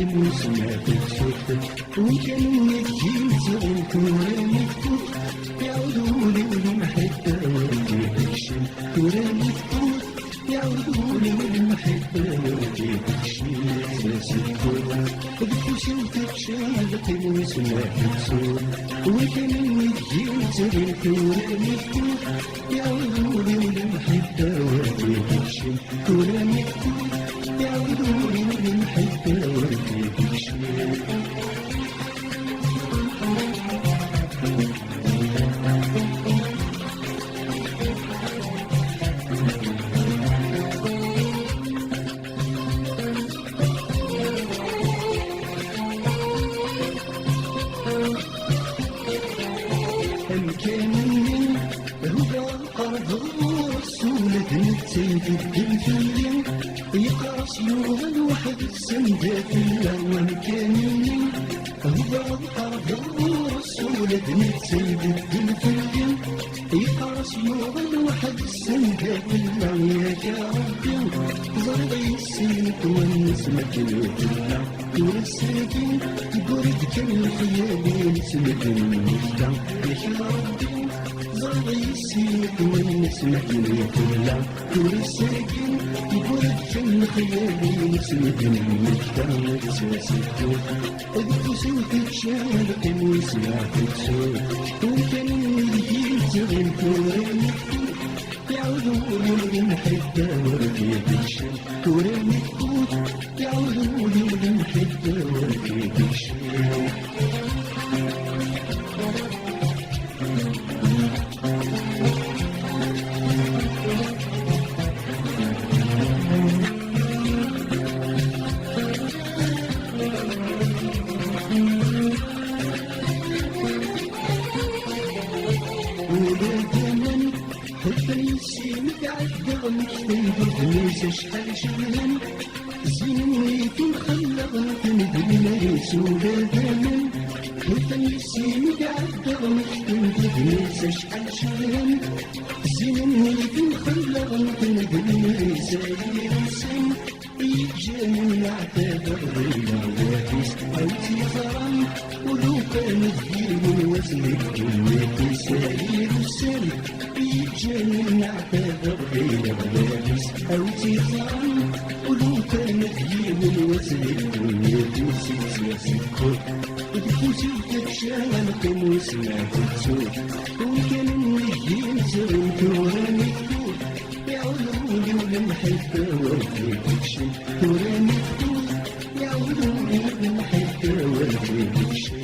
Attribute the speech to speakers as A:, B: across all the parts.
A: القم وسمعت الصوت وكانوا يجيب ثورة مكتوب يعودوا لي والمحبة وردي الشم ثورة مكتوب يعودوا لي والمحبة وردي الشم أساس الكورة بكوشي وتتشال القم وسمعت الصوت وكانوا يجيب ثورة مكتوب يعودوا لي والمحبة وردي الشم ثورة مكتوب يعودوا لي والمحبة وردي الشم أمكاني هو القرض والسولة نتسيد الدنفية يقاس يوغ الوحد السندات الله أمكاني هو القرض والسولة نتسيد الدنفية يقاس يوغ الوحد السندات الله يا ربي ضربي السينك والنسمة الله والساكن برد كان خيالي نسمة المجدة يا ربي ضربي السينك والنسمة الله والساكن برد كان خيالي نسمة المجدة أساس الكون أذكر صوتك شارق وسمعت الصوت وكان يجيب الكون يعودوا لي المحبة وردي بالشم كورة مكتوب يعودوا لي المحبة وردي بالشم حتى يسيم تعدى مكتب شحال شغلان زينيت مخلق تنبني سودا دامن حتى يسيم تعدى مكتب شحال شغلان زينيت مخلق تنبني ساير السن يجاني نعتبر غير وافيس أو تيخرم ولو كان الدين وزنك دنيتي ساير السن يجاني نعتبر غير وافيس أو تيخرم ولو كان الدين وزنك دنيتي سيكون بكوسي وتتشال قم وسمعت الصوت وكان النجيم زغنت وراني يعودوا لي والمحبة وردي بالشم كورة مكتوب يعودوا لي والمحبة وردي بالشم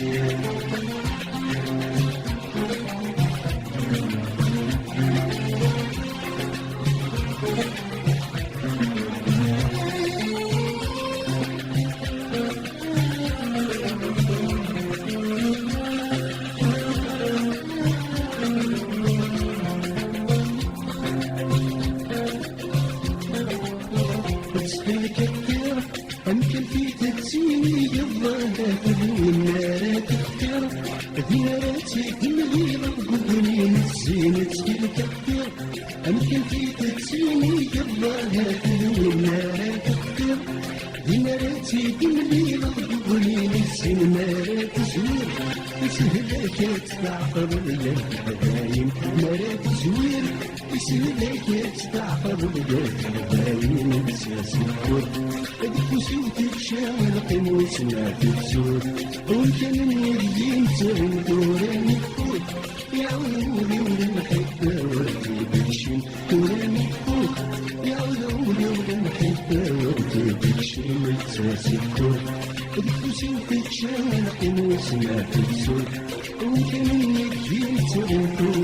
A: الكثير أمكن في تتسيني الظاهرة والنار تكثر ذناراتي تملي رغبني الزينة الكثير أمكن في تتسيني الظاهرة والنار تكثر ذناراتي تملي رغبني الزينة تزوير سهلك تستعقب الحبايب مرات زوير سهلك تستعقب الحبايب أساس الكون بكوسي وتتشال قم وسمعت الصوت وكان النبيين تعودوا مكتوب يعودوا لي والمحبة وردي بالشم كورة مكتوب يعودوا لي والمحبة وردي بالشم أساس الكون بكوسي وتتشال قم وسمعت الصوت وكان النبيين تعودوا